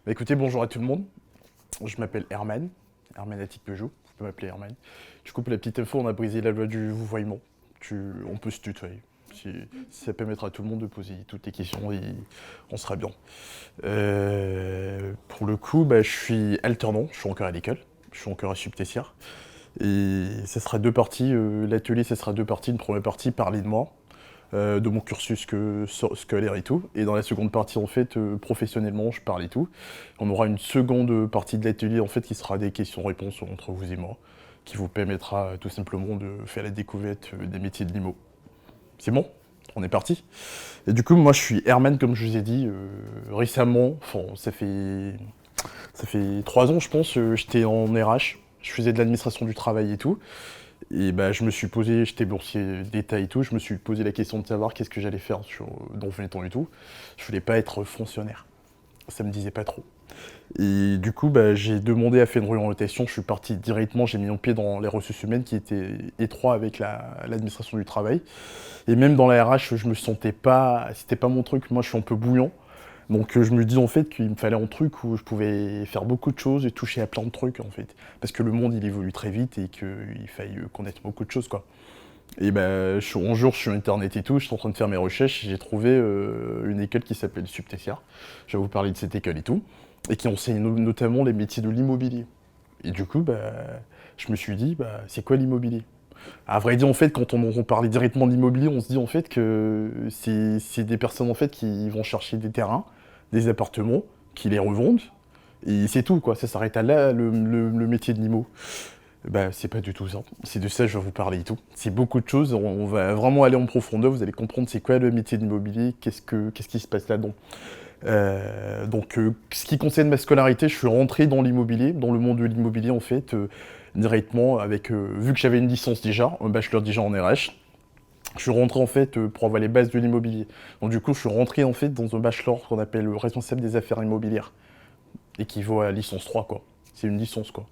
Bah, écoutez, bonjour à tout le monde. Je m'appelle Herman, Herman Attic Peugeot, vous pouvez m'appeler Herman. Du coup, pour la petite info, on a brisé la loi du vouvoiement. On peut se tutoyer. Si ça permettra à tout le monde de poser toutes les questions et on sera bien. Pour le coup, bah, je suis alternant, je suis encore à l'école, je suis encore à Subtessière. Et ça sera deux parties, l'atelier ça sera deux parties. Une première partie, parler de moi, de mon cursus scolaire et tout. Et dans la seconde partie, en fait, professionnellement, je parle et tout. On aura une seconde partie de l'atelier, en fait, qui sera des questions-réponses entre vous et moi, qui vous permettra tout simplement de faire la découverte des métiers de l'IMO. C'est bon? On est parti. Et du coup, moi, je suis Herman, comme je vous ai dit, récemment, enfin, ça fait 3 ans, je pense, j'étais en RH, je faisais de l'administration du travail et tout. Et bah, je me suis posé, j'étais boursier d'État et tout, je me suis posé la question de savoir qu'est-ce que j'allais faire dans 20 ans et tout. Je voulais pas être fonctionnaire, ça me disait pas trop. Et du coup, bah, j'ai demandé à faire une réorientation, je suis parti directement, j'ai mis mon pied dans les ressources humaines qui étaient étroits avec l'administration du travail. Et même dans la RH, je me sentais pas, c'était pas mon truc, moi je suis un peu bouillant. Donc je me dis en fait qu'il me fallait un truc où je pouvais faire beaucoup de choses et toucher à plein de trucs en fait. Parce que le monde il évolue très vite et qu'il faille connaître beaucoup de choses quoi. Et ben un jour je suis sur internet et tout, je suis en train de faire mes recherches et j'ai trouvé une école qui s'appelle Subtessière. Je vais vous parler de cette école et tout. Et qui enseigne notamment les métiers de l'immobilier. Et du coup, bah, je me suis dit, bah, c'est quoi l'immobilier? À vrai dire, en fait, quand on parlait directement de l'immobilier, on se dit en fait que c'est des personnes en fait qui vont chercher des terrains, des appartements, qui les revendent, et c'est tout, quoi. Ça s'arrête à là, le métier de l'IMO. Bah, c'est pas du tout ça. C'est de ça que je vais vous parler et tout. C'est beaucoup de choses. On va vraiment aller en profondeur. Vous allez comprendre c'est quoi le métier de l'immobilier, qu'est-ce qui se passe là-dedans. Ce qui concerne ma scolarité, je suis rentré dans l'immobilier, dans le monde de l'immobilier en fait, directement avec, vu que j'avais une licence déjà, un bachelor déjà en RH, je suis rentré en fait pour avoir les bases de l'immobilier. Donc du coup, je suis rentré en fait dans un bachelor qu'on appelle le responsable des affaires immobilières, équivaut à licence 3 quoi. C'est une licence quoi.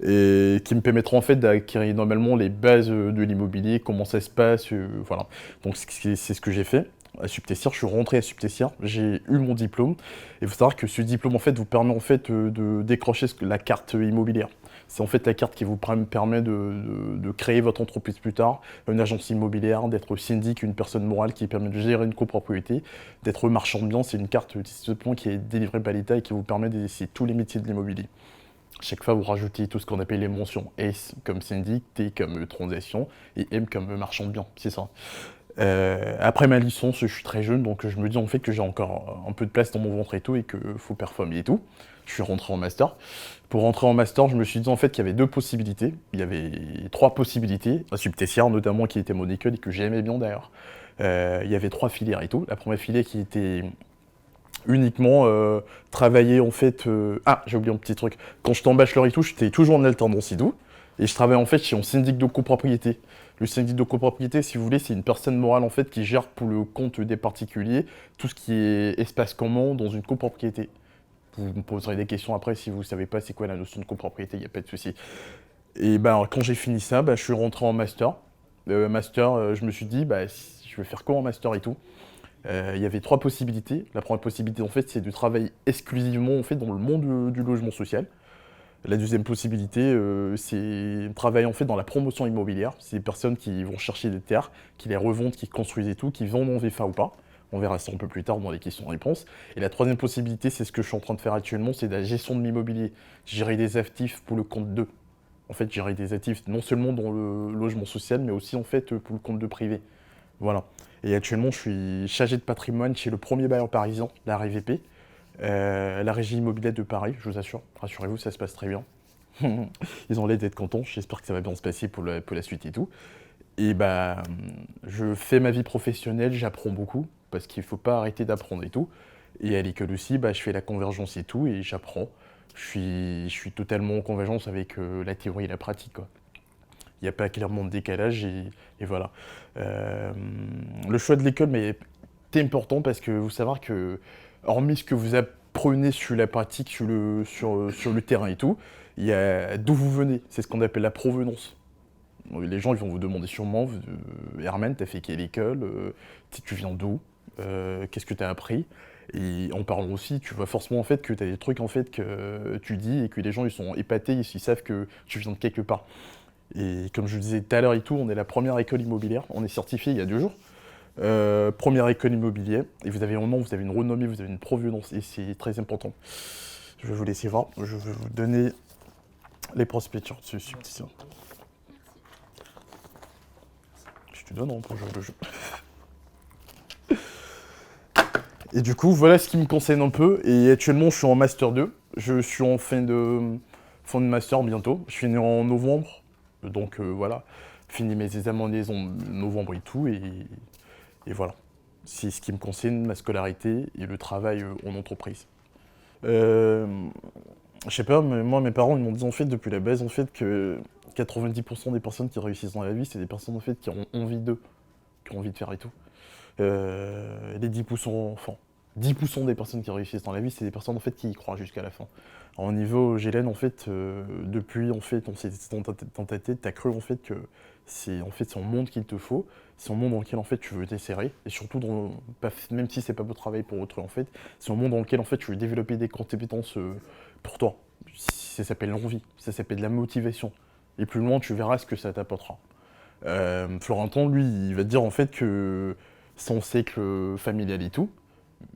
Et qui me permettra en fait d'acquérir normalement les bases de l'immobilier, comment ça se passe, voilà. Donc c'est ce que j'ai fait à Subtessière, je suis rentré à Subtessière, j'ai eu mon diplôme. Et il faut savoir que ce diplôme en fait vous permet en fait de décrocher la carte immobilière. C'est en fait la carte qui vous permet de créer votre entreprise plus tard, une agence immobilière, d'être syndic, une personne morale qui permet de gérer une copropriété, d'être marchand de biens. C'est une carte diplôme qui est délivrée par l'État et qui vous permet d'exercer tous les métiers de l'immobilier. Chaque fois, vous rajoutez tout ce qu'on appelle les mentions. S comme syndic, T comme transaction et M comme marchand de biens. C'est ça. Après ma licence, je suis très jeune, donc je me dis en fait que j'ai encore un peu de place dans mon ventre et tout, et qu'il faut performer et tout. Je suis rentré en master. Pour rentrer en master, je me suis dit en fait qu'il y avait deux possibilités. Il y avait trois possibilités, à Subtessière notamment, qui était mon école et que j'aimais bien d'ailleurs. Il y avait trois filières et tout. La première filière qui était uniquement travailler en fait. Ah, j'ai oublié un petit truc. Quand j'étais en bachelor et tout, j'étais toujours en alternance et tout. Et je travaillais en fait chez un syndic de copropriété. Le syndic de copropriété, si vous voulez, c'est une personne morale en fait qui gère pour le compte des particuliers tout ce qui est espace commun dans une copropriété. Vous me poserez des questions après si vous ne savez pas c'est quoi la notion de copropriété, il n'y a pas de souci. Et ben quand j'ai fini ça, je suis rentré en master. Je me suis dit, je vais faire quoi en master et tout. Il y avait trois possibilités. La première possibilité, en fait, c'est de travailler exclusivement en fait, dans le monde du logement social. La deuxième possibilité, c'est de travailler en fait dans la promotion immobilière. C'est des personnes qui vont chercher des terres, qui les revendent, qui construisent et tout, qui vendent en VFA ou pas. On verra ça un peu plus tard dans les questions-réponses. Et la troisième possibilité, c'est ce que je suis en train de faire actuellement, c'est de la gestion de l'immobilier. Gérer des actifs pour le compte d'eux. En fait, gérer des actifs non seulement dans le logement social, mais aussi en fait pour le compte de privé. Voilà. Et actuellement, je suis chargé de patrimoine chez le premier bailleur parisien, la RVP, la Régie immobilière de Paris, je vous assure. Rassurez-vous, ça se passe très bien. Ils ont l'air d'être contents, j'espère que ça va bien se passer pour la suite et tout. Et je fais ma vie professionnelle, j'apprends beaucoup, parce qu'il ne faut pas arrêter d'apprendre et tout. Et à l'école aussi, je fais la convergence et tout, et j'apprends. Je suis totalement en convergence avec la théorie et la pratique, quoi. Il n'y a pas clairement de décalage et voilà. Euh, le choix de l'école mais, est important parce que vous savez que, hormis ce que vous apprenez sur la pratique, sur le terrain et tout, il y a d'où vous venez. C'est ce qu'on appelle la provenance. Les gens ils vont vous demander sûrement, Herman, t'as fait quelle école, tu viens d'où? qu'est-ce que tu as appris. Et en parlant aussi, tu vois forcément en fait que tu as des trucs en fait que tu dis et que les gens ils sont épatés, ils savent que tu viens de quelque part. Et comme je le disais tout à l'heure et tout, on est la première école immobilière, on est certifié il y a 2 jours. Première école immobilière, et vous avez un nom, vous avez une renommée, vous avez une provenance, et c'est très important. Je vais vous laisser voir, je vais vous donner les prospectures de ce subtil. Je te donne pour jouer le jeu. Et du coup, voilà ce qui me concerne un peu, et actuellement je suis en Master 2, je suis en fin de Master bientôt, je finis en novembre, donc voilà, fini mes examens en novembre et tout, et voilà. C'est ce qui me concerne, ma scolarité et le travail en entreprise. Euh, je sais pas, mais moi, mes parents, ils m'ont dit en fait depuis la base en fait que 90% des personnes qui réussissent dans la vie, c'est des personnes en fait qui ont envie d'eux, qui ont envie de faire et tout. Les 10%, enfin, 10% des personnes qui réussissent dans la vie, c'est des personnes en fait qui y croient jusqu'à la fin. Alors, au niveau Gélène, en fait, depuis en fait, on s'est dans ta tête, t'as cru en fait que c'est un monde qu'il te faut, c'est un monde dans lequel en fait tu veux t'insérer, et surtout même si c'est pas beau travail pour autrui en fait, c'est un monde dans lequel en fait tu veux développer des compétences pour toi. Ça s'appelle l'envie, ça s'appelle de la motivation. Et plus loin, tu verras ce que ça t'apportera. Florentin, lui, il va te dire en fait que son cycle familial et tout,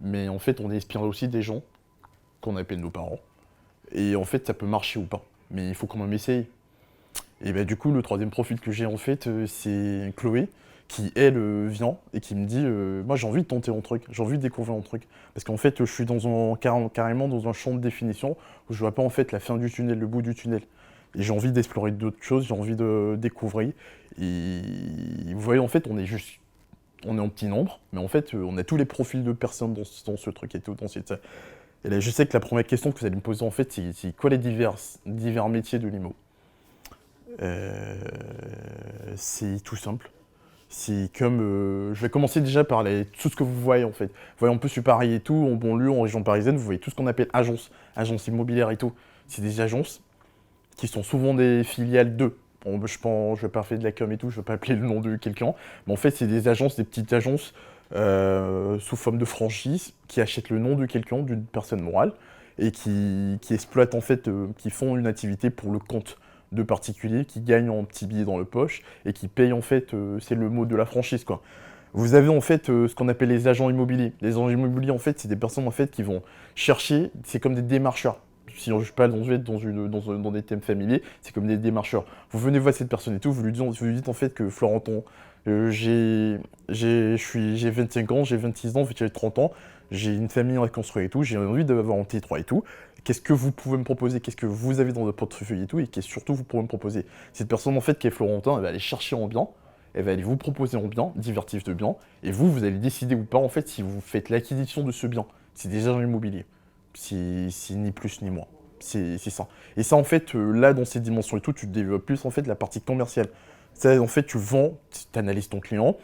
mais en fait, on est inspiré aussi des gens qu'on appelle nos parents. Et en fait, ça peut marcher ou pas. Mais il faut quand même essayer. Et bah, du coup, le troisième profil que j'ai en fait, c'est Chloé, qui elle vient et qui me dit moi j'ai envie de tenter un truc, j'ai envie de découvrir un truc. Parce qu'en fait, je suis carrément dans un champ de définition où je vois pas en fait la fin du tunnel, le bout du tunnel. Et j'ai envie d'explorer d'autres choses, j'ai envie de découvrir. Et vous voyez, en fait, on est en petit nombre, mais en fait, on a tous les profils de personnes dans ce truc et tout. Et là, je sais que la première question que vous allez me poser, en fait, c'est quoi les divers métiers de l'IMO. C'est tout simple. C'est comme. Je vais commencer déjà par tout ce que vous voyez, en fait. Vous voyez, un peu sur Paris et tout, en banlieue, en région parisienne, vous voyez tout ce qu'on appelle agences immobilières et tout. C'est des agences qui sont souvent des filiales d'eux. Bon, je vais pas faire de la com et tout, je vais pas appeler le nom de quelqu'un, mais en fait, c'est des agences, des petites agences sous forme de franchise qui achètent le nom de quelqu'un, d'une personne morale, et qui exploitent en fait, qui font une activité pour le compte de particuliers, qui gagnent en petits billets dans le poche et qui payent en fait, c'est le mot de la franchise quoi. Vous avez en fait ce qu'on appelle les agents immobiliers. Les agents immobiliers en fait, c'est des personnes en fait qui vont chercher, c'est comme des démarcheurs. Si je parle dans des thèmes familiers, c'est comme des démarcheurs. Vous venez voir cette personne et tout, vous lui dites en fait que Florenton, j'ai 25 ans, j'ai 26 ans, j'ai 30 ans, j'ai une famille à reconstruire et tout, j'ai envie d'avoir un T3 et tout. Qu'est-ce que vous pouvez me proposer? Qu'est-ce que vous avez dans votre portefeuille et tout? Et qu'est-ce que surtout vous pouvez me proposer? Cette personne en fait qui est Florentin, elle va aller chercher en bien, elle va aller vous proposer en bien, divertif de bien, et vous allez décider ou pas en fait si vous faites l'acquisition de ce bien. C'est des agents immobiliers. C'est ni plus ni moins. C'est ça. Et ça, en fait, là, dans ces dimensions et tout, tu développes plus, en fait, la partie commerciale. Ça, en fait, tu vends, tu analyses ton client,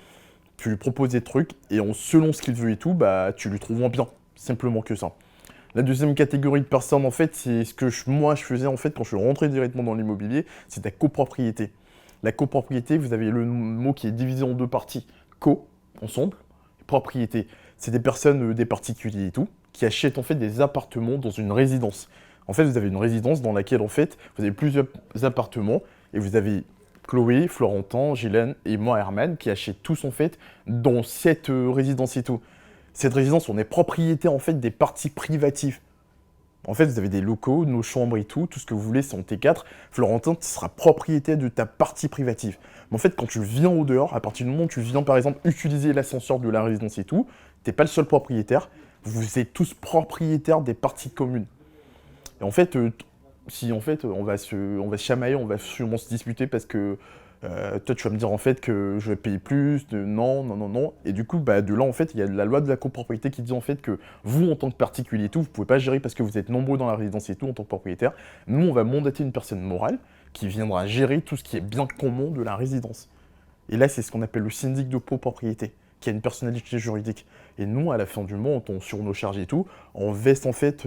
tu lui proposes des trucs, et selon ce qu'il veut et tout, bah, tu lui trouves en bien. Simplement que ça. La deuxième catégorie de personnes, en fait, c'est ce que moi, je faisais, en fait, quand je suis rentré directement dans l'immobilier, c'est la copropriété. La copropriété, vous avez le mot qui est divisé en deux parties. Co, ensemble, propriété. C'est des personnes, des particuliers et tout, qui achètent en fait des appartements dans une résidence. En fait, vous avez une résidence dans laquelle en fait, vous avez plusieurs appartements et vous avez Chloé, Florentin, Gilène et moi, Herman, qui achètent tous en fait dans cette résidence et tout. Cette résidence, on est propriétaire en fait des parties privatives. En fait, vous avez des locaux, nos chambres et tout ce que vous voulez, c'est en T4. Florentin, tu seras propriétaire de ta partie privative. Mais en fait, quand tu viens au dehors, à partir du moment où tu viens par exemple utiliser l'ascenseur de la résidence et tout, t'es pas le seul propriétaire, vous êtes tous propriétaires des parties communes. Et en fait, si en fait on va se chamailler, on va sûrement se disputer parce que toi tu vas me dire en fait que je vais payer plus, non, non, non, non. Et du coup, bah, de là en fait, il y a la loi de la copropriété qui dit en fait que vous en tant que particulier et tout, vous pouvez pas gérer parce que vous êtes nombreux dans la résidence et tout en tant que propriétaire. Nous, on va mandater une personne morale qui viendra gérer tout ce qui est bien commun de la résidence. Et là, c'est ce qu'on appelle le syndic de copropriété, qui a une personnalité juridique. Et nous, à la fin du mois, sur nos charges et tout, on veste en fait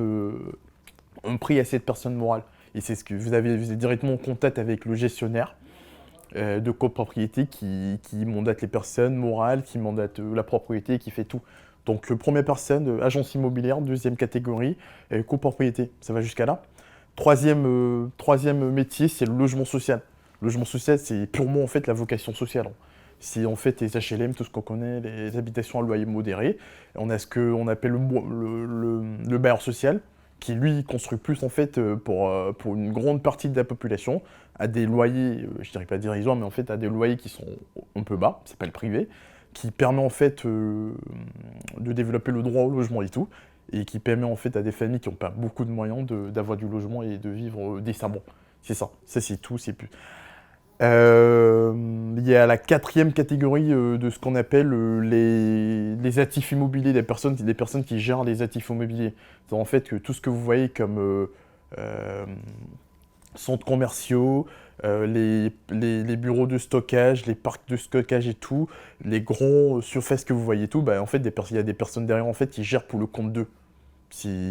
un prix à cette personne morale. Et c'est ce que vous êtes directement en contact avec le gestionnaire. de copropriété qui mandate les personnes morales, qui mandate la propriété, qui fait tout. Donc première personne, agence immobilière, deuxième catégorie, copropriété, ça va jusqu'à là. Troisième métier, c'est le logement social. Le logement social, c'est purement en fait la vocation sociale. C'est en fait les HLM, tout ce qu'on connaît, les habitations à loyer modéré. On a ce qu'on appelle le bailleur social, qui lui construit plus en fait pour une grande partie de la population, à des loyers, je dirais pas dérisoires, mais en fait à des loyers qui sont un peu bas, c'est pas le privé, qui permet en fait de développer le droit au logement et tout, et qui permet en fait à des familles qui n'ont pas beaucoup de moyens d'avoir du logement et de vivre décemment. C'est ça c'est tout, c'est plus. Il y a la quatrième catégorie de ce qu'on appelle les actifs immobiliers, des personnes qui gèrent les actifs immobiliers. C'est en fait que tout ce que vous voyez comme centres commerciaux, les bureaux de stockage, les parcs de stockage et tout, les grands surfaces que vous voyez tout, bah, en fait, il y a des personnes derrière en fait, qui gèrent pour le compte d'eux.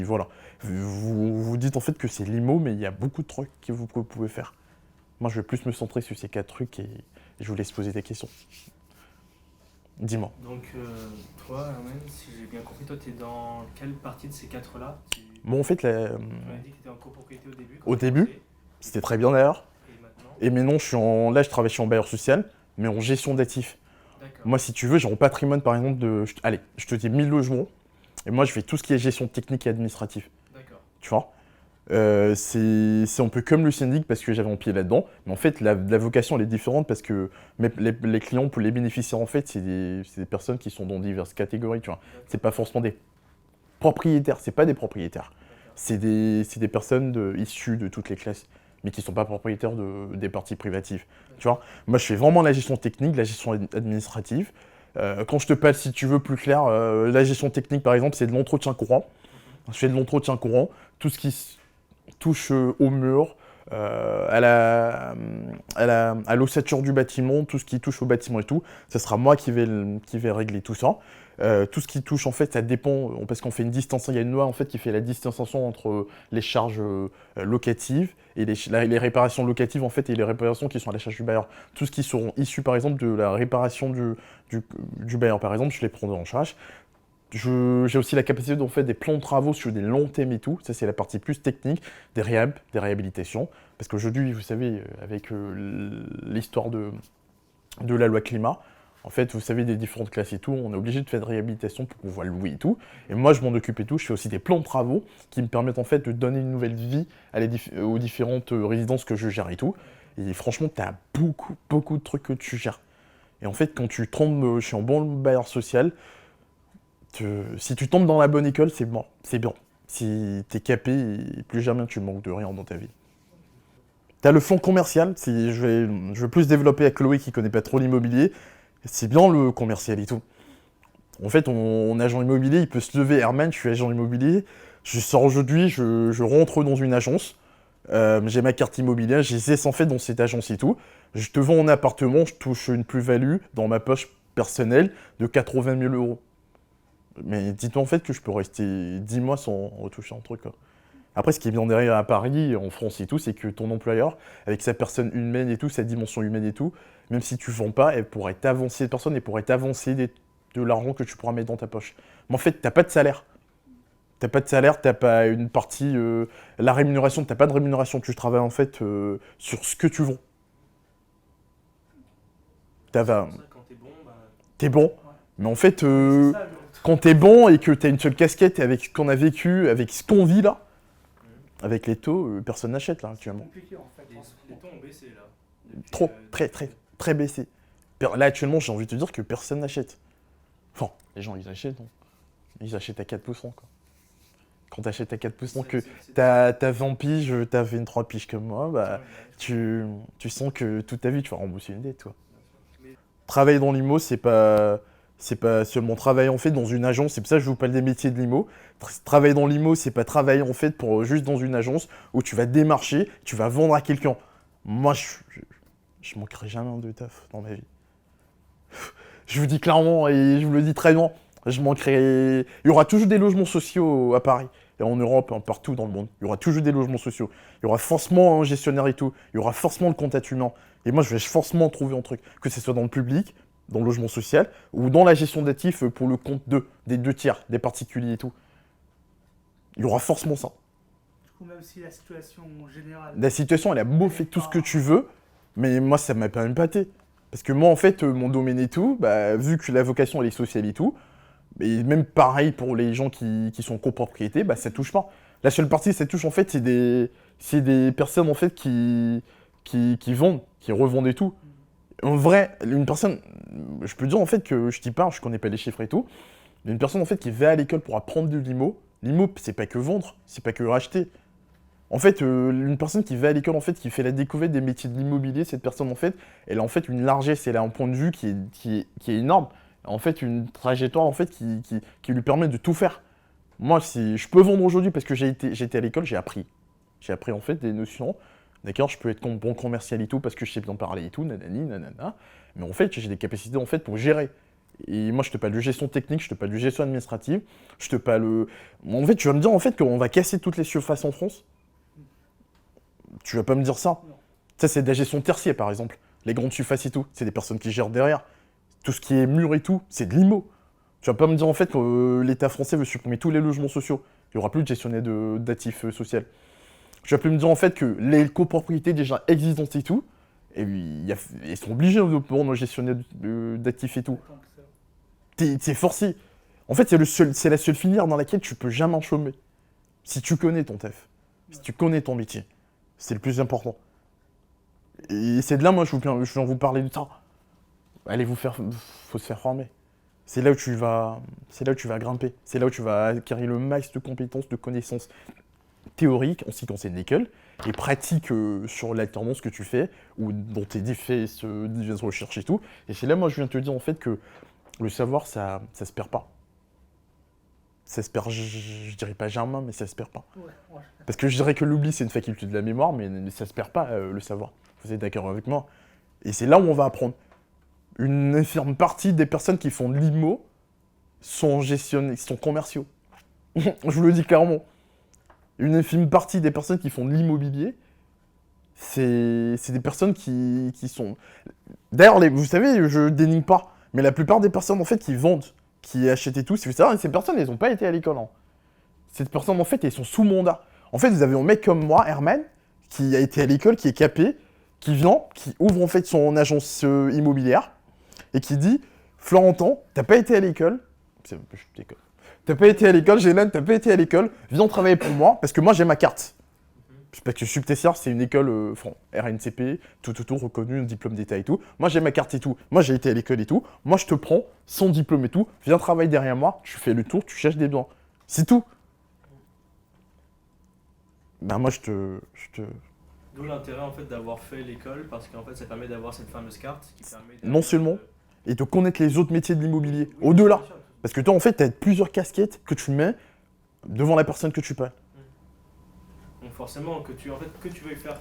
Voilà. Vous dites en fait que c'est l'IMO, mais il y a beaucoup de trucs que vous pouvez faire. Moi, je vais plus me centrer sur ces 4 trucs et je vous laisse poser des questions. Dis-moi. Donc, toi, Herman, si j'ai bien compris, toi, tu es dans quelle partie de ces 4-là? Bon, en fait, Tu m'as dit que tu étais en copropriété au début. Au début, c'était très bien d'ailleurs. Et maintenant? Là, je travaille en bailleur social, mais en gestion d'actifs. D'accord. Moi, si tu veux, j'ai un patrimoine, par exemple, allez, je te dis 1000 logements, et moi, je fais tout ce qui est gestion technique et administrative. D'accord. Tu vois c'est un peu comme le syndic parce que j'avais un pied là-dedans, mais en fait la vocation elle est différente parce que les clients, pour les bénéficiaires en fait, c'est des personnes qui sont dans diverses catégories, tu vois. C'est pas forcément des propriétaires, c'est pas des propriétaires, c'est des personnes issues de toutes les classes, mais qui sont pas propriétaires des parties privatives, tu vois. Moi je fais vraiment la gestion technique, la gestion administrative. Quand je te parle, si tu veux plus clair, la gestion technique par exemple, c'est de l'entretien courant. Je fais de l'entretien courant, tout ce qui touche au mur, à l'ossature du bâtiment, tout ce qui touche au bâtiment et tout, ce sera moi qui vais régler tout ça. Tout ce qui touche, en fait, ça dépend, parce qu'on fait une distance, il y a une loi en fait qui fait la distanciation entre les charges locatives et les réparations locatives en fait et les réparations qui sont à la charge du bailleur. Tout ce qui seront issus par exemple de la réparation du bailleur par exemple, je les prendrai en charge. J'ai aussi la capacité d'en faire des plans de travaux sur des longs thèmes et tout. Ça, c'est la partie plus technique, des réhabilitations. Parce qu'aujourd'hui, vous savez, avec l'histoire de la loi climat, en fait, vous savez, des différentes classes et tout, on est obligé de faire des réhabilitations pour pouvoir louer et tout. Et moi, je m'en occupe et tout. Je fais aussi des plans de travaux qui me permettent en fait de donner une nouvelle vie aux différentes résidences que je gère et tout. Et franchement, tu as beaucoup, beaucoup de trucs que tu gères. Et en fait, quand tu tombes chez un bon bailleur social, si tu tombes dans la bonne école, c'est bon, c'est bien. Si t'es capé, plus jamais tu manques de rien dans ta vie. T'as le fonds commercial, je veux plus développer avec Chloé qui connaît pas trop l'immobilier. C'est bien le commercial et tout. En fait, on agent immobilier, il peut se lever, Herman, je suis agent immobilier. Je sors aujourd'hui, je rentre dans une agence. J'ai ma carte immobilière, j'ai en fait dans cette agence et tout. Je te vends un appartement, je touche une plus-value dans ma poche personnelle de 80 000 euros. Mais dis-toi en fait que je peux rester 10 mois sans retoucher un truc, quoi. Après, ce qui est bien derrière à Paris, en France et tout, c'est que ton employeur, avec sa personne humaine et tout, sa dimension humaine et tout, même si tu ne vends pas, elle pourrait t'avancer, cette personne, elle pourrait t'avancer de l'argent que tu pourras mettre dans ta poche. Mais en fait, t'as pas de salaire. T'as pas de salaire, t'as pas une partie... la rémunération, t'as pas de rémunération. Tu travailles en fait sur ce que tu vends. Quand t'es bon, T'es bon, mais en fait... quand t'es bon et que t'as une seule casquette avec ce qu'on a vécu, avec ce qu'on vit là, avec les taux, personne n'achète là actuellement. C'est compliqué en fait. Les taux ont baissé là. Trop, très baissé. Là actuellement, j'ai envie de te dire que personne n'achète. Enfin, les gens ils achètent, non. Ils achètent à 4%, quoi. Quand t'achètes à 4%, que t'as 20 piges, t'as 23 piges comme moi, bah tu sens que toute ta vie tu vas rembourser une dette, toi. Travailler dans l'IMO, c'est pas seulement travailler en fait dans une agence, c'est pour ça que je vous parle des métiers de l'IMO. Travailler dans l'IMO, c'est pas travailler en fait pour juste dans une agence où tu vas démarcher, tu vas vendre à quelqu'un. Moi, je manquerai jamais de taf dans ma vie. Je vous dis clairement et je vous le dis très bien, je manquerai... Il y aura toujours des logements sociaux à Paris et en Europe, partout dans le monde. Il y aura toujours des logements sociaux. Il y aura forcément un gestionnaire et tout. Il y aura forcément le contact humain. Et moi, je vais forcément trouver un truc, que ce soit dans le public, dans le logement social, ou dans la gestion d'actifs pour le compte des deux tiers, des particuliers et tout. Il y aura forcément ça. Du coup, même si la situation générale. La situation, elle a beau fait tout ce que tu veux, mais moi, ça m'a pas épaté. Parce que moi, en fait, mon domaine et tout, bah, vu que la vocation, elle est sociale et tout, et même pareil pour les gens qui sont copropriétés, bah, ça touche pas. La seule partie que ça touche, en fait, c'est des personnes, en fait, qui vendent, qui revendent et tout. En vrai, une personne, je peux dire, en fait, que je dis pas, je connais pas les chiffres et tout, mais une personne, en fait, qui va à l'école pour apprendre de l'IMO, c'est pas que vendre, c'est pas que racheter. En fait, une personne qui va à l'école, en fait, qui fait la découverte des métiers de l'immobilier, cette personne, en fait, elle a en fait une largesse, elle a un point de vue qui est énorme. En fait, une trajectoire, en fait, qui lui permet de tout faire. Moi, si je peux vendre aujourd'hui parce que j'ai été à l'école, j'ai appris. J'ai appris, en fait, des notions. D'accord, je peux être bon commercial et tout parce que je sais bien parler et tout, nanani, nanana. Mais en fait, j'ai des capacités, en fait, pour gérer. Et moi, je te parle de gestion technique, je te parle de gestion administrative, je te parle... En fait, tu vas me dire, en fait, qu'on va casser toutes les surfaces en France. Tu vas pas me dire ça. Non. Ça, c'est de la gestion tertiaire, par exemple. Les grandes surfaces et tout, c'est des personnes qui gèrent derrière. Tout ce qui est mur et tout, c'est de l'IMO. Tu vas pas me dire, en fait, que l'État français veut supprimer tous les logements sociaux. Il y aura plus de gestionnaire d'actifs sociaux. Tu vas plus me dire, en fait, que les copropriétés déjà existantes et tout, et ils sont obligés de prendre un gestionnaire d'actifs et tout. Tant que ça. C'est forcé. En fait, c'est la seule filière dans laquelle tu peux jamais en chômer. Si tu connais ton taf, si tu connais ton métier, c'est le plus important. Et c'est de là, moi, je viens vous parler de ça. Allez faut se faire former. C'est là où tu vas grimper. C'est là où tu vas acquérir le max de compétences, de connaissances théoriques en ce qui concerne l'école et pratiques sur l'alternance que tu fais ou dans tes diverses recherches et tout. Et c'est là, moi, je viens te dire en fait que le savoir, ça se perd pas. Ça se perd, je dirais pas jamais, mais ça se perd pas. Ouais. Parce que je dirais que l'oubli, c'est une faculté de la mémoire, mais ça se perd pas, le savoir. Vous êtes d'accord avec moi? Et c'est là où on va apprendre. Une infime partie des personnes qui font de l'IMO sont commerciaux. Je vous le dis clairement. Une infime partie des personnes qui font de l'immobilier, c'est des personnes qui sont... D'ailleurs, vous savez, je dénigre pas, mais la plupart des personnes, en fait, qui vendent, qui achètent et tout, c'est ça, ces personnes, elles n'ont pas été à l'école. Hein. Ces personnes, en fait, elles sont sous mandat. En fait, vous avez un mec comme moi, Herman, qui a été à l'école, qui est capé, qui vient, qui ouvre, en fait, son agence immobilière, et qui dit « Florentin, t'as pas été à l'école, je déconne. T'as pas été à l'école, Gélène, t'as pas été à l'école, viens travailler pour moi, parce que moi j'ai ma carte. » Parce que Subtessière, c'est une école RNCP, tout reconnu, un diplôme d'état et tout. Moi j'ai ma carte et tout, moi j'ai été à l'école et tout. Moi je te prends, sans diplôme et tout, viens travailler derrière moi, tu fais le tour, tu cherches des biens. C'est tout. Ben moi je te... D'où l'intérêt en fait d'avoir fait l'école parce qu'en fait ça permet d'avoir cette fameuse carte qui permet Non seulement, et de connaître les autres métiers de l'immobilier, Oui, au-delà. bien sûr. Parce que toi, en fait, tu as plusieurs casquettes que tu mets devant la personne que tu parles. Donc forcément que tu veuilles faire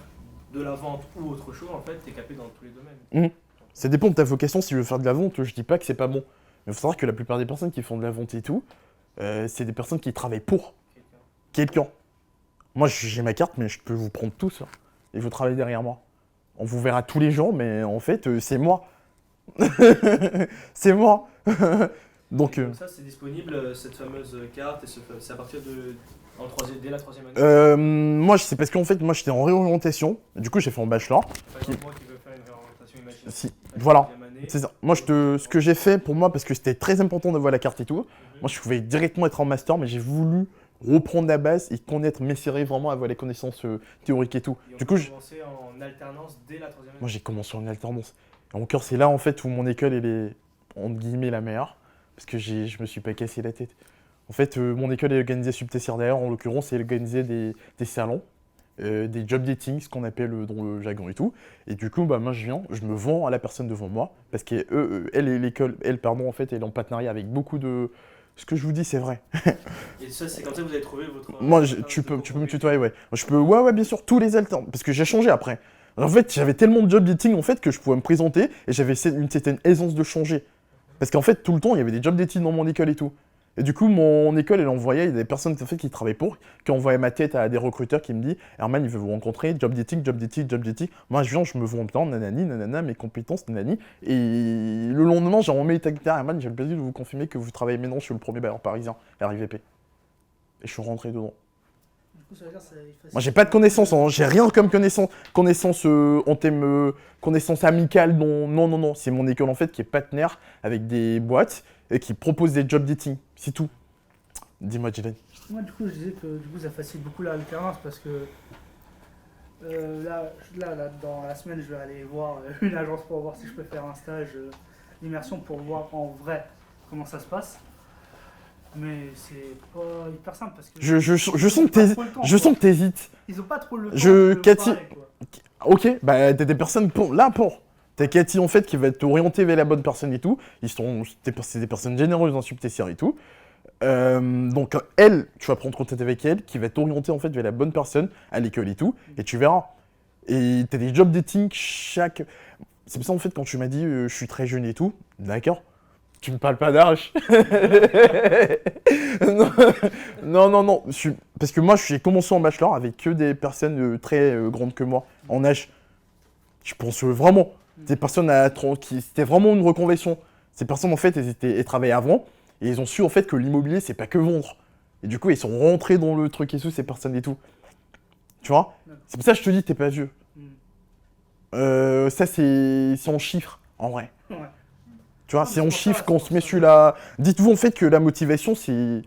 de la vente ou autre chose, en fait, tu es capé dans tous les domaines. Ça dépend de ta vocation. Si tu veux faire de la vente, je dis pas que c'est pas bon. Mais il faut savoir que la plupart des personnes qui font de la vente et tout, c'est des personnes qui travaillent pour quelqu'un. Moi, j'ai ma carte, mais je peux vous prendre tous. Hein, et vous travaillez derrière moi. On vous verra tous les jours, mais en fait, c'est moi. C'est moi. Donc, ça, c'est disponible, cette fameuse carte, et c'est à partir dès la troisième année. moi, c'est parce qu'en fait, moi, j'étais en réorientation. Du coup, j'ai fait un bachelor. Par exemple, moi qui veux faire une réorientation, imagine. Si, la voilà. troisième année. C'est ça. Moi, ce que j'ai fait pour moi, parce que c'était très important d'avoir la carte et tout, moi, je pouvais directement être en master, mais j'ai voulu reprendre la base et connaître, m'esserrer vraiment, avoir les connaissances théoriques et tout. Et Du coup, on peut commencer en alternance dès la troisième année. moi, j'ai commencé en alternance. Et encore, c'est là, en fait, où mon école, elle est, entre guillemets, la meilleure, parce que je me suis pas cassé la tête. En fait, mon école est organisée Subtessière d'ailleurs, en l'occurrence, elle organisait des salons, des job dating, ce qu'on appelle dans le jargon et tout. Et du coup, bah, moi, je me vends à la personne devant moi, parce qu'elle, en fait, elle est en partenariat avec beaucoup de... Ce que je vous dis, c'est vrai. Et ça, c'est comme ça que vous avez trouvé votre... Moi, tu peux me tutoyer, ouais. Ouais, bien sûr, tous les alternants, parce que j'ai changé après. En fait, j'avais tellement de job dating, en fait, que je pouvais me présenter, et j'avais une certaine aisance de changer. Parce qu'en fait, tout le temps, il y avait des job dating dans mon école et tout. Et du coup, mon école, elle envoyait, il y a des personnes en fait, qui travaillaient pour, qui envoyaient ma tête à des recruteurs qui me disent Herman, il veut vous rencontrer, job dating, job dating, job dating. Moi, je viens, je me vends bien, nanani, nanana, mes compétences, nanani. Et le lendemain, j'ai envoyé les tags Herman, j'ai le plaisir de vous confirmer que vous travaillez maintenant sur le premier bailleur parisien, RIVP. Et je suis rentré dedans. Du coup, ça veut dire que ça efface- Moi, j'ai pas de connaissances, hein. J'ai rien comme connaissances en thème, connaissances amicales, non. C'est mon école en fait qui est partenaire avec des boîtes et qui propose des job dating, c'est tout. Dis-moi, Jalen. Moi, du coup, je disais que du coup, ça facilite beaucoup la alternance parce que là, dans la semaine, je vais aller voir une agence pour voir si je peux faire un stage d'immersion pour voir en vrai comment ça se passe. Mais c'est pas hyper simple parce que Je sens que ils ont pas trop le temps, je quoi. sens que t'hésites. Ils ont pas trop le temps Je- de Cathy- parler, quoi. Ok, bah t'as des personnes pour. T'as Cathy en fait qui va t'orienter vers la bonne personne et tout. C'est des personnes généreuses en subtessir et tout. Donc elle, tu vas prendre contact avec elle, qui va t'orienter en fait vers la bonne personne à l'école et tout, et tu verras. Et t'as des job dating chaque. C'est pour ça en fait quand tu m'as dit je suis très jeune et tout, d'accord. Tu me parles pas d'âge. Non. Parce que moi, j'ai commencé en bachelor avec que des personnes très grandes que moi, en âge. Je pense vraiment. Des personnes c'était vraiment une reconversion. Ces personnes, en fait, elles travaillaient avant, et ils ont su, en fait, que l'immobilier, c'est pas que vendre. Et du coup, ils sont rentrés dans le truc et tout, ces personnes et tout. Tu vois? C'est pour ça que je te dis, t'es pas vieux. Ça, c'est en chiffres, en vrai. Ouais. Tu vois, Ah, c'est c'est en pour ça, chiffres c'est qu'on pour se met ça. sur la... Dites-vous en fait que la motivation, c'est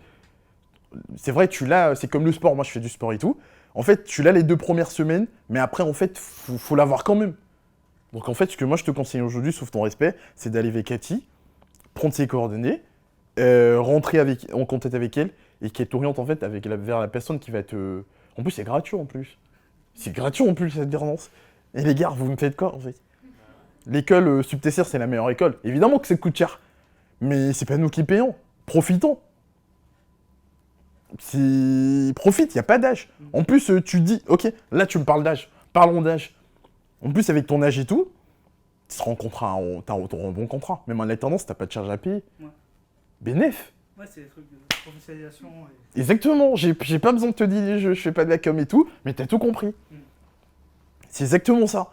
vrai, tu l'as, c'est comme le sport, moi je fais du sport et tout. En fait, tu l'as les 2 premières semaines, mais après, en fait, faut l'avoir quand même. Donc en fait, ce que moi je te conseille aujourd'hui, sauf ton respect, c'est d'aller avec Cathy, prendre ses coordonnées, rentrer en contact avec elle, et qu'elle t'oriente en fait vers la personne qui va te... En plus, c'est gratuit en plus. C'est gratuit en plus, cette alternance. Et les gars, vous me faites quoi en fait? L'école Subtessir, c'est la meilleure école. Évidemment que ça coûte cher. Mais c'est pas nous qui payons. Profitons. Profite, il n'y a pas d'âge. En plus, tu dis, ok, là tu me parles d'âge. Parlons d'âge. En plus, avec ton âge et tout, tu seras en contrat, t'as un bon contrat. Même en alternance, t'as pas de charge à payer. Ouais. Bénéf. Ouais, c'est des trucs de professionnalisation. Exactement. J'ai pas besoin de te dire, je fais pas de la com et tout, mais t'as tout compris. C'est exactement ça.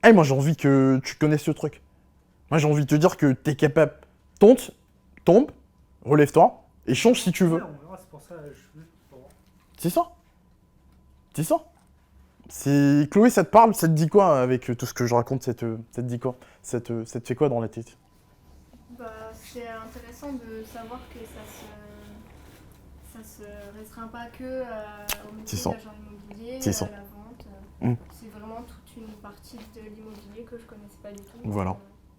Eh, moi j'ai envie que tu connaisses ce truc. Moi j'ai envie de te dire que t'es capable. Tombe, relève-toi, et change si tu veux. Ouais, on verra, c'est pour ça je veux pour voir. C'est ça. C'est ça. Chloé, ça te parle? Ça te dit quoi avec tout ce que je raconte? Ça te dit quoi? Ça te fait quoi dans la tête? Bah, c'est intéressant de savoir que ça se restreint pas que au C'est métier ça. d'agent immobilier, C'est ça. à la vente. Mm. C'est vraiment toute une partie de l'immobilier que je connaissais pas du tout. Voilà.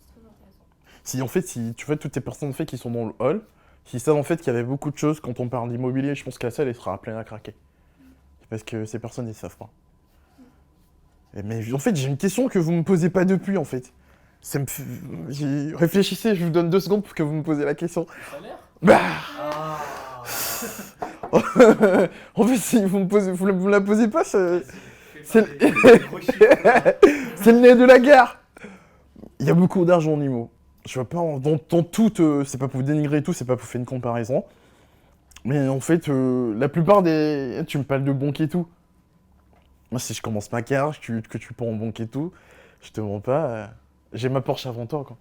C'est très intéressant. Si tu vois toutes ces personnes en fait, qui sont dans le hall, qui savent en fait qu'il y avait beaucoup de choses quand on parle d'immobilier, je pense que la salle elle sera pleine à craquer. Parce que ces personnes ils savent pas. Mais en fait j'ai une question que vous me posez pas depuis en fait. Réfléchissez, je vous donne 2 secondes pour que vous me posez la question. Le salaire? Bah Ah. En fait si vous me la posez pas, c'est C'est le nez de la guerre. Il y a beaucoup d'argent en IMO. Je vois pas dans tout, c'est pas pour dénigrer et tout, c'est pas pour faire une comparaison. Mais en fait, la plupart des... Tu me parles de banque et tout. Moi, si je commence ma carrière, que tu pars en banque et tout, je te mens pas, j'ai ma Porsche avant toi, quoi.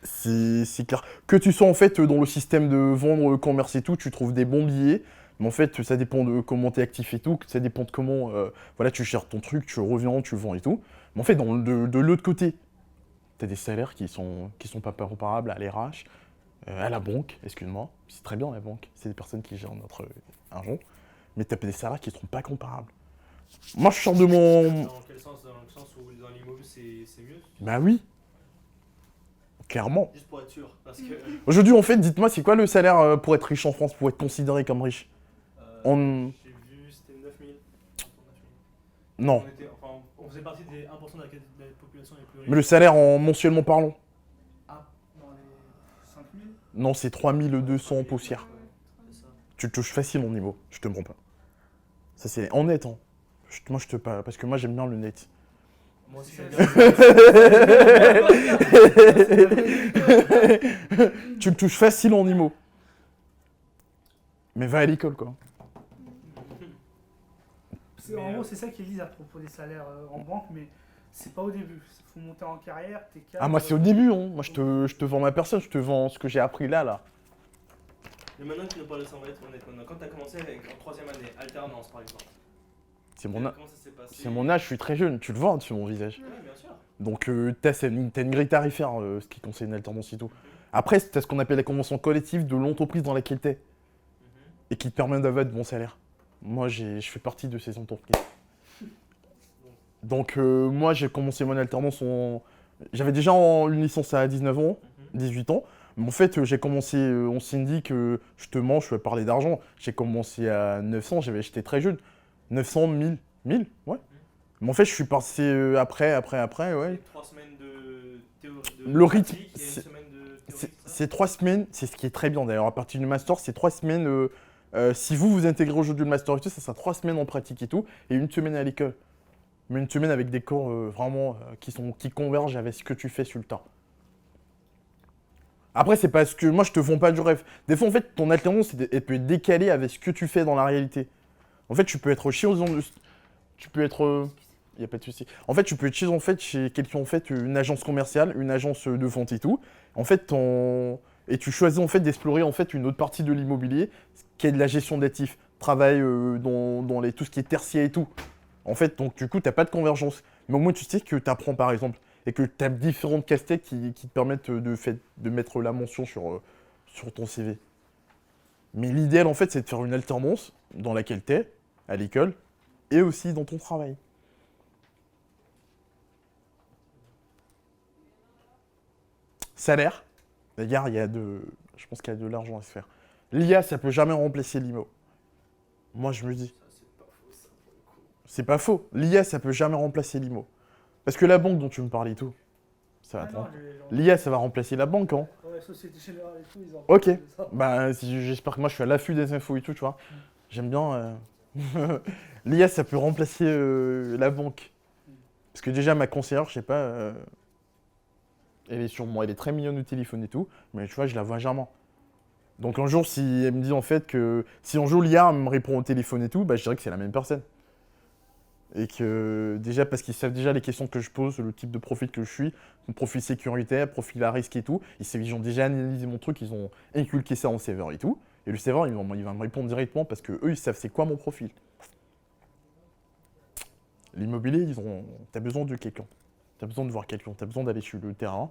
C'est clair. Que tu sois en fait dans le système de vendre, commerce et tout, tu trouves des bons billets. Mais en fait, ça dépend de comment t'es actif et tout, ça dépend de comment voilà, tu gères ton truc, tu reviens, tu vends et tout. Mais en fait, de l'autre côté, t'as des salaires qui sont pas comparables à l'RH, à la banque, excuse-moi. C'est très bien la banque, c'est des personnes qui gèrent notre argent. Mais t'as des salaires qui seront pas comparables. Moi, je sors de mon... Dans quel sens? Dans le sens où dans l'immobilier c'est mieux? Bah oui. Clairement. Juste pour être sûr. Parce que. Aujourd'hui, en fait, dites-moi, c'est quoi le salaire pour être riche en France, pour être considéré comme riche? On- J'ai vu, c'était 9000. Non. On faisait partie des 1% de la population les plus riches. Mais le salaire en mensuellement parlant? Ah, dans les 5000. Non, c'est 3200 poussières. C'est ça. Tu te touches facile mon niveau, je te mens pas. Ça, c'est en net, hein. Moi, je te parle, parce que moi, j'aime bien le net. Moi aussi, C'est- j'aime bien. Tu le touches facile en IMO. Mais va à l'école, quoi. En gros, c'est ça qu'ils disent à propos des salaires en banque, mais c'est pas au début. Il faut monter en carrière, t'es cadre. Ah, moi, c'est au début, hein. Moi, je te vends ma personne, je te vends ce que j'ai appris là. Mais maintenant que tu nous parles de ça, on va être honnête. Quand tu as commencé en 3ème année, alternance par exemple, C'est mon, comment ça s'est passé? c'est mon âge, je suis très jeune. Tu le vois hein, sur mon visage. Ouais, bien sûr. Donc, t'as une grille tarifaire, ce qui concerne une alternance et tout. Après, t'as ce qu'on appelle la convention collective de l'entreprise dans laquelle t'es. Et qui te permet d'avoir de bons salaires. Moi, je fais partie de ces entreprises. Donc, moi, j'ai commencé mon alternance J'avais déjà une licence à 19 ans, 18 ans. Mais en fait, j'ai commencé en syndic, je te mens, je vais parler d'argent. J'ai commencé à 900, j'étais très jeune. 900, 1000, ouais. Mais en fait, je suis passé après, ouais. 3 semaines de théorie. Le rythme, pratique et une semaine de théorie, c'est ça? C'est 3 semaines, c'est ce qui est très bien d'ailleurs. À partir du master, c'est 3 semaines. Si vous intégrez aujourd'hui le master et tout, ça sera 3 semaines en pratique et tout, et une semaine à l'école. Mais une semaine avec des cours vraiment qui convergent avec ce que tu fais sur le tas. Après, c'est parce que moi, je te vends pas du rêve. Des fois, en fait, ton alternance, elle peut être décalée avec ce que tu fais dans la réalité. En fait, tu peux être chez tu peux être. Y a pas de souci. En fait, tu peux être chez quelqu'un, en fait, une agence commerciale, une agence de vente et tout. En fait, et tu choisis en fait d'explorer en fait une autre partie de l'immobilier, qui est de la gestion d'actifs. Travail dans tout ce qui est tertiaire et tout. En fait, donc du coup, tu n'as pas de convergence. Mais au moins, tu sais que tu apprends, par exemple, et que tu as différentes casse-têtes qui te permettent de mettre la mention sur ton CV. Mais l'idéal, en fait, c'est de faire une alternance dans laquelle tu es, à l'école, et aussi dans ton travail. Salaire. Les gars, je pense qu'il y a de l'argent à se faire. L'IA, ça peut jamais remplacer l'IMO. Moi, je me dis. Ça, c'est pas faux, ça, pour le coup. C'est pas faux. L'IA, ça peut jamais remplacer l'IMO. Parce que la banque dont tu me parlais et tout, ça va attendre. L'IA, ça va remplacer la banque, hein. Ouais, Société Générale et tout, ils en Ok. parlent de ça. Bah, j'espère que moi, je suis à l'affût des infos et tout, tu vois. J'aime bien. L'IA, ça peut remplacer la banque. Parce que déjà, ma conseillère, je sais pas, elle est très mignonne au téléphone et tout, mais tu vois, je la vois jamais. Donc un jour, si elle me dit en fait que si un jour l'IA me répond au téléphone et tout, bah je dirais que c'est la même personne. Et que déjà, parce qu'ils savent déjà les questions que je pose, le type de profil que je suis, mon profil sécuritaire, profil à risque et tout, ils ont déjà analysé mon truc, ils ont inculqué ça en serveur et tout. Et le serveur, il va me répondre directement parce que eux, ils savent c'est quoi mon profil. L'immobilier, t'as besoin de quelqu'un. T'as besoin de voir quelqu'un, t'as besoin d'aller sur le terrain.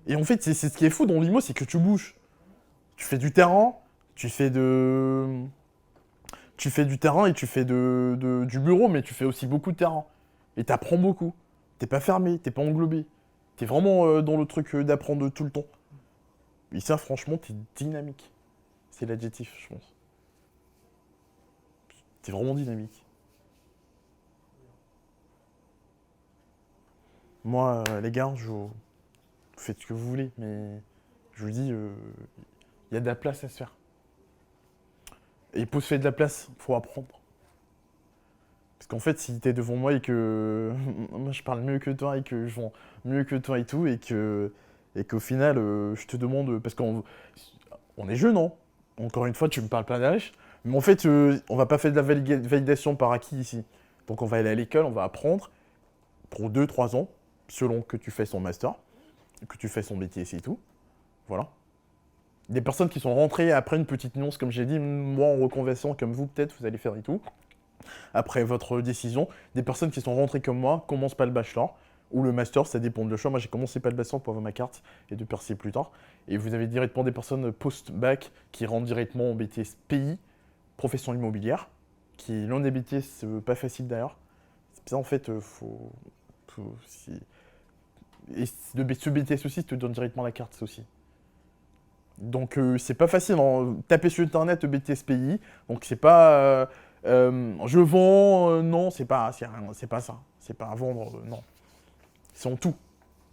Et en fait, c'est ce qui est fou dans l'IMO, c'est que tu bouges. Tu fais du terrain, tu fais du terrain et tu fais du bureau, mais tu fais aussi beaucoup de terrain. Et t'apprends beaucoup. T'es pas fermé, t'es pas englobé. T'es vraiment dans le truc d'apprendre tout le temps. Et ça, franchement, t'es dynamique. C'est l'adjectif, je pense. T'es vraiment dynamique. Moi, les gars, vous faites ce que vous voulez, mais je vous dis, il y a de la place à se faire. Et pour se faire de la place, il faut apprendre. Parce qu'en fait, si t'es devant moi et que moi je parle mieux que toi et que je vends mieux que toi et tout, et qu'au final, je te demande, parce qu'on est jeune, hein. Encore une fois, tu me parles pas d'âge, mais en fait, on va pas faire de la validation par acquis ici. Donc on va aller à l'école, on va apprendre pour 2-3 ans, selon que tu fais son master, que tu fais son BTS et tout. Voilà. Des personnes qui sont rentrées après une petite nuance, comme j'ai dit, moi en reconversion, comme vous peut-être, vous allez faire et tout, après votre décision. Des personnes qui sont rentrées comme moi commencent pas le bachelor, ou le master, ça dépend de le choix. Moi j'ai commencé pas le bachelor pour avoir ma carte et de percer plus tard. Et vous avez directement des personnes post-bac qui rentrent directement en BTS PI, profession immobilière, qui est l'un des BTS pas facile d'ailleurs. C'est ça en fait, et ce BTS aussi te donne directement la carte, ça aussi. Donc c'est pas facile, hein. Taper sur internet BTS PI, donc c'est pas je vends, non, c'est pas ça, c'est pas vendre, non. C'est en tout.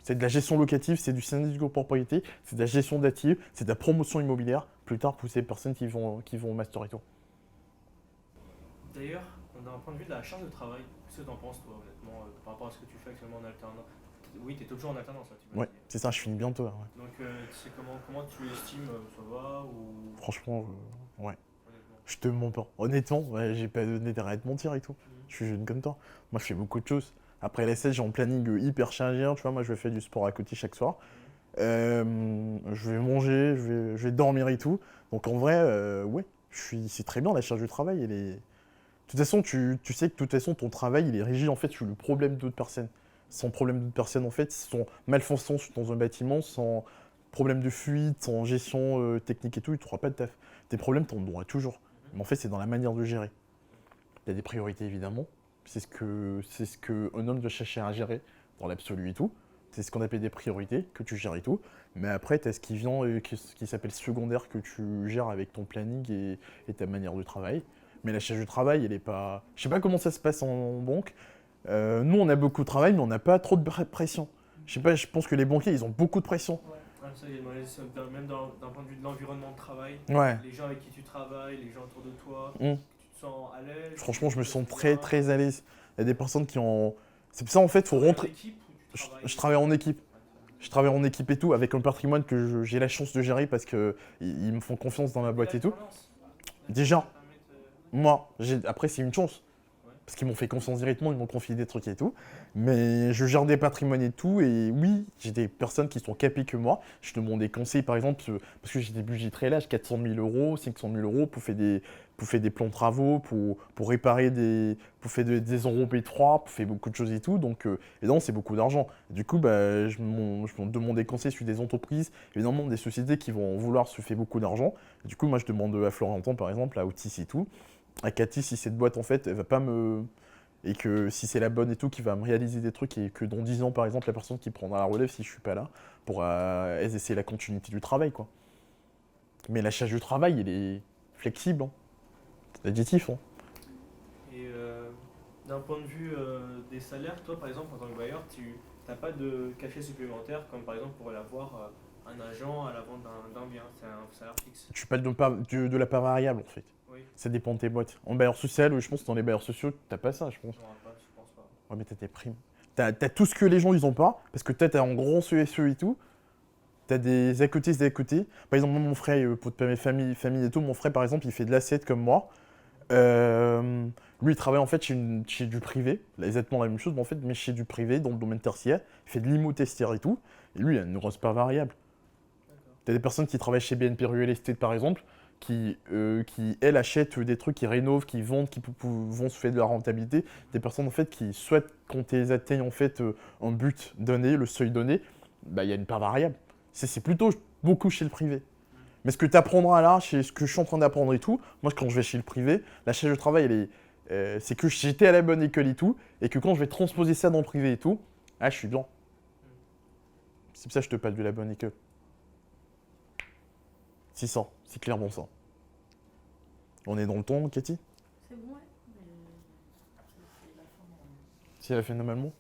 C'est de la gestion locative, c'est du syndic de copropriété, c'est de la gestion d'actifs, c'est de la promotion immobilière, plus tard pour ces personnes qui vont au master et tout. D'ailleurs, d'un point de vue de la charge de travail, Qu'est-ce que t'en penses, toi, honnêtement, par rapport à ce que tu fais actuellement en alternance? Oui, t'es toujours en alternance, là, tu m'as Ouais, dit. c'est ça, je finis bientôt. Là, ouais. Donc, c'est comment tu estimes ça va ou Franchement, ouais. honnêtement? Je te mens pas. Honnêtement, ouais, j'ai pas donné d'arrêt de mentir et tout. Je suis jeune comme toi. Moi, je fais beaucoup de choses. Après la 16, j'ai un planning hyper chargé. Tu vois, moi, je vais faire du sport à côté chaque soir. Je vais manger, je vais dormir et tout. Donc, en vrai, ouais, c'est très bien la charge de travail. De toute façon, tu sais que de toute façon, ton travail, il est régi en fait sur le problème d'autres personnes. Sans problème d'autres personnes, en fait, sans malfaçon dans un bâtiment, sans problème de fuite, sans gestion technique et tout, tu n'auras pas de taf. Tes problèmes, tu en auras toujours. Mais en fait, c'est dans la manière de gérer. Il y a des priorités, évidemment. C'est ce que un homme doit chercher à gérer dans l'absolu et tout. C'est ce qu'on appelle des priorités, que tu gères et tout. Mais après, tu as ce qui vient, qui s'appelle secondaire, que tu gères avec ton planning et ta manière de travail. Mais la charge de travail, elle est pas... Je sais pas comment ça se passe en banque. Nous, on a beaucoup de travail, mais on n'a pas trop de pression. Je sais pas, je pense que les banquiers, ils ont beaucoup de pression. Ouais. Ah, ça, même d'un point de vue de l'environnement de travail, Ouais. les gens avec qui tu travailles, les gens autour de toi, Mm. tu te sens à l'aise? Franchement, je me sens Tu très, bien? très à l'aise. Il y a des personnes qui ont... C'est pour ça, en fait, faut Tu travailles en rentrer... équipe ou tu Je travaille en équipe. Ouais, Je travaille en équipe et tout, avec un patrimoine que j'ai la chance de gérer parce qu'ils me font confiance dans ma boîte et tout. l'alternance, Déjà. ça va permettre, Moi, après, c'est une chance. Ouais. Parce qu'ils m'ont fait confiance directement, ils m'ont confié des trucs et tout. Mais je gère des patrimoines et tout. Et oui, j'ai des personnes qui sont capées que moi. Je demande des conseils, par exemple, parce que j'ai des budgets très larges, 400 000 euros, 500 000 euros pour faire des plans de travaux, pour réparer pour faire des enrobés 3, pour faire beaucoup de choses et tout. Donc, évidemment, c'est beaucoup d'argent. Du coup, bah, je me demande des conseils sur des entreprises, évidemment, des sociétés qui vont vouloir se faire beaucoup d'argent. Du coup, moi, je demande à Florentin, par exemple, à Otis et tout, à Cathy, si cette boîte, en fait, elle va pas me... Et que si c'est la bonne et tout, qui va me réaliser des trucs, et que dans 10 ans, par exemple, la personne qui prendra la relève, si je suis pas là, pourra essayer la continuité du travail, quoi. Mais la charge du travail, elle est flexible, hein. C'est additif, hein. Et d'un point de vue des salaires, toi par exemple en tant que bailleur, tu n'as pas de cachet supplémentaire comme par exemple pourrait l'avoir un agent à la vente d'un bien, c'est un salaire fixe. Je parle de la part variable, en fait. Oui, Ça dépend de tes boîtes. En bailleur social, je pense que dans les bailleurs sociaux, t'as pas ça, je pense. je pense pas. Ouais, mais t'as tes primes. T'as tout ce que les gens, ils ont pas, parce que t'as en grand CSE et tout. T'as des à côté, des à côté. Par exemple, moi, mon frère, pour te permettre famille et tout, mon frère, par exemple, il fait de l'assiette comme moi. Lui, il travaille en fait chez du privé, exactement la même chose, mais en fait, mais chez du privé, dans le domaine tertiaire. Il fait de l'immo-testière et tout. Et lui, il a une grosse part variable. D'accord. T'as des personnes qui travaillent chez BNP Real Estate, par exemple, qui elles, achètent des trucs, qui rénovent, qui vendent, qui vont se faire de la rentabilité. Des personnes, en fait, qui souhaitent, quand elles atteignent, en fait, un but donné, le seuil donné, bah, il y a une part variable. C'est plutôt beaucoup chez le privé. Mais ce que tu apprendras là, chez ce que je suis en train d'apprendre et tout, moi, quand je vais chez le privé, la charge de travail, c'est que j'étais à la bonne école et tout, et que quand je vais transposer ça dans le privé et tout, ah, je suis bien. C'est pour ça que je te parle de la bonne école. C'est ça, c'est clairement ça. On est dans le temps, Cathy? C'est bon, ouais. Mais c'est la fin. Si elle a fait normalement.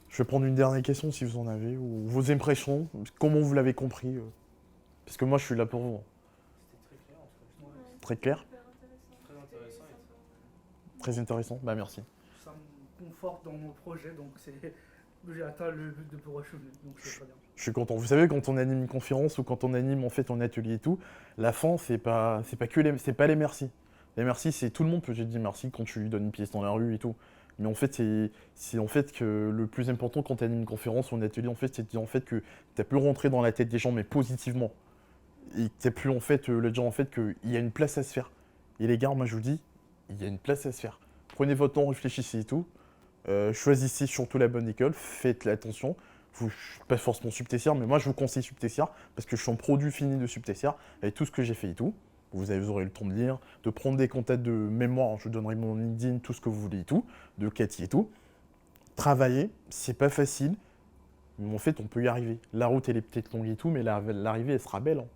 Je vais prendre une dernière question si vous en avez, ou vos impressions, comment vous l'avez compris. Parce que moi, je suis là pour vous. C'était très clair en tout cas. Ouais, Très clair, super intéressant. Très intéressant et Sympa. très intéressant. Bah merci. Ça me conforte dans mon projet, donc j'ai atteint le but de pouvoir achever, donc c'est très bien. Je suis content. Vous savez, quand on anime une conférence ou quand on anime en fait un atelier et tout, la fin, c'est pas les merci. Les merci, c'est tout le monde peut te dire merci quand tu lui donnes une pièce dans la rue et tout. Mais en fait, c'est en fait que le plus important quand tu animes une conférence ou un atelier, en fait, c'est de dire en fait que tu as pu rentrer dans la tête des gens, mais positivement. Et tu as pu en fait leur dire en fait qu'il y a une place à se faire. Et les gars, moi je vous dis, il y a une place à se faire. Prenez votre temps, réfléchissez et tout. Choisissez surtout la bonne école, faites attention. Vous, pas forcément subtessière, mais moi je vous conseille subtessière parce que je suis un produit fini de subtessière avec tout ce que j'ai fait et tout. Vous aurez le temps de lire, de prendre des contacts de mémoire, je vous donnerai mon LinkedIn, tout ce que vous voulez et tout, de Cathy et tout. Travailler, c'est pas facile, mais en fait on peut y arriver. La route elle est peut-être longue et tout, mais l'arrivée elle sera belle, hein.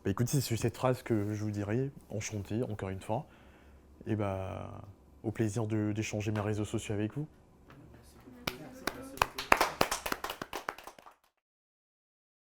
Bah écoutez, c'est sur cette phrase que je vous dirai, enchanté encore une fois, et bah au plaisir d'échanger mes réseaux sociaux avec vous.